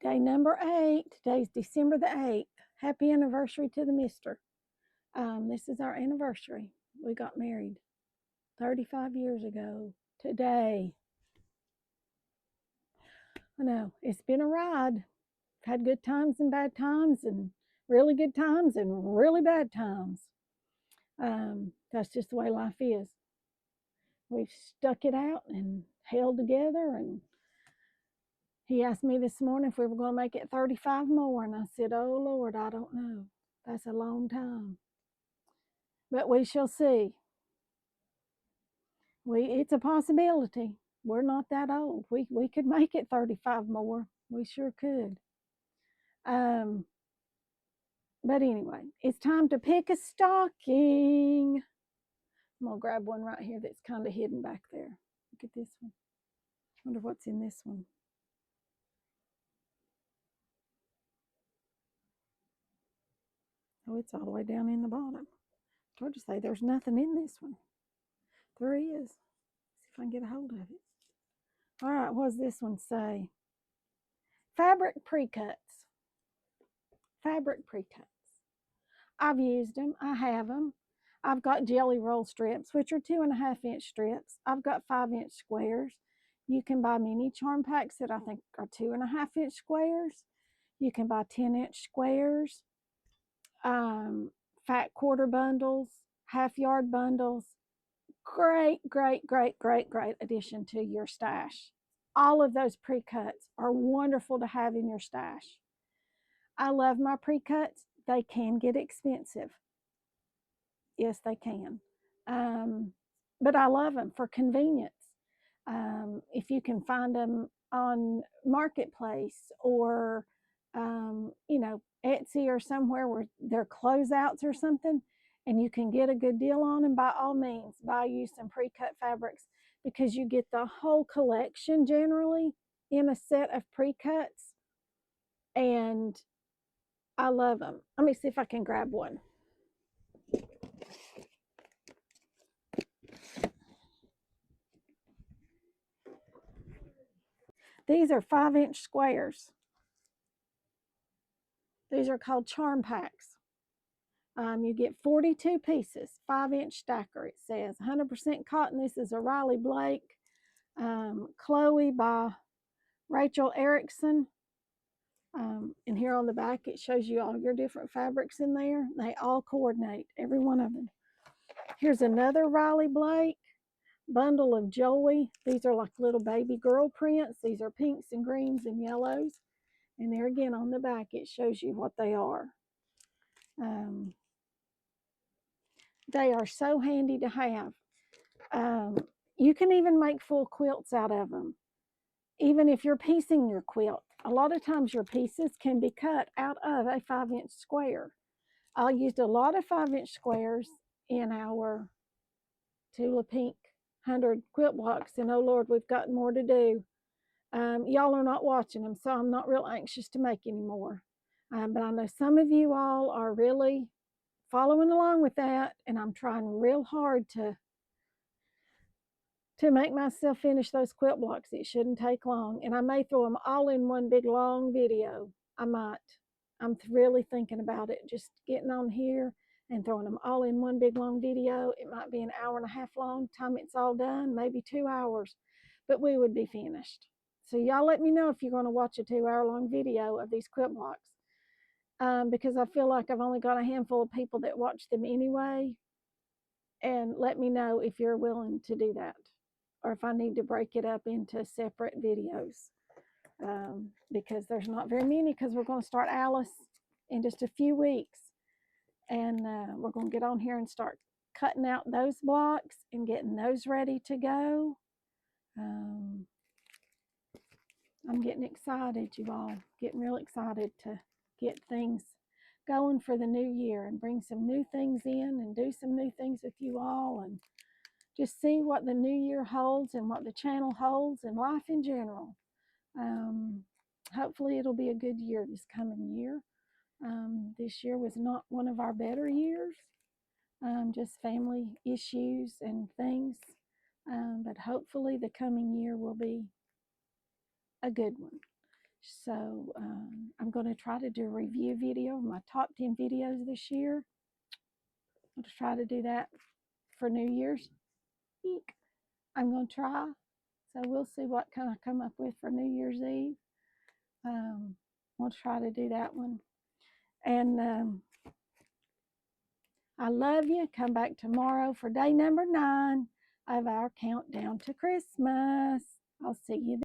Day number 8. Today's December the 8th. Happy anniversary to the mister. This is our anniversary. We got married 35 years ago today. I know, it's been a ride. Had good times and bad times, and really good times and really bad times. That's just the way life is. We've stuck it out and held together. And he asked me this morning if we were going to make it 35 more, and I said, "Oh Lord, I don't know. That's a long time, but we shall see. It's a possibility. We're not that old. We could make it 35 more. We sure could." Um, but anyway, it's time to pick a stocking. I'm gonna grab one right here that's kind of hidden back there. Look at this one. Wonder what's in this one. Oh, it's all the way down in the bottom. I told you say there's nothing in this one. There is. See if I can get a hold of it. All right, what does this one say? Fabric pre-cuts. Fabric pre-cuts. I've used them. I have them. I've got jelly roll strips, which are 2.5-inch strips. I've got 5-inch squares. You can buy mini charm packs that I think are 2.5-inch squares. You can buy 10-inch squares, fat quarter bundles, half-yard bundles. Great, great, great, great, great addition to your stash. All of those pre-cuts are wonderful to have in your stash. I love my pre-cuts. They can get expensive. Yes, they can. But I love them for convenience. If you can find them on Marketplace or, Etsy or somewhere where they're closeouts or something, and you can get a good deal on them, by all means, buy you some pre-cut fabrics, because you get the whole collection generally in a set of pre-cuts, and I love them. Let me see if I can grab one. These are 5-inch squares. These are called charm packs. You get 42 pieces, 5-inch stacker. It says 100% cotton. This is a Riley Blake, Chloe by Rachel Erickson. And here on the back, it shows you all your different fabrics in there. They all coordinate, every one of them. Here's another Riley Blake bundle of Joey. These are like little baby girl prints. These are pinks and greens and yellows. And there again on the back, it shows you what they are. They are so handy to have. You can even make full quilts out of them. Even if you're piecing your quilt, a lot of times your pieces can be cut out of a 5-inch square. I used a lot of 5-inch squares in our Tula Pink 100 quilt blocks, and oh Lord, we've got more to do. Y'all are not watching them, so I'm not real anxious to make any more. But I know some of you all are really following along with that, and I'm trying real hard to make myself finish those quilt blocks. It shouldn't take long, and I may throw them all in one big long video. I might. I'm really thinking about it, just getting on here and throwing them all in one big long video. It might be an hour and a half long. Time it's all done, maybe 2 hours, but we would be finished. So y'all let me know if you're going to watch a 2-hour long video of these quilt blocks, because I feel like I've only got a handful of people that watch them anyway. And let me know if you're willing to do that, or if I need to break it up into separate videos, because there's not very many, because we're going to start Alice in just a few weeks, and we're going to get on here and start cutting out those blocks and getting those ready to go. I'm getting excited, you all, getting real excited to get things going for the new year and bring some new things in and do some new things with you all, and just see what the new year holds and what the channel holds and life in general. Hopefully it'll be a good year this coming year. This year was not one of our better years, just family issues and things. But hopefully the coming year will be a good one. So I'm going to try to do a review video of my top 10 videos this year. I'll try to do that for New Year's. Eek. I'm going to try. So we'll see what kind I come up with for New Year's Eve. We'll try to do that one. And I love you. Come back tomorrow for day number 9 of our countdown to Christmas. I'll see you then.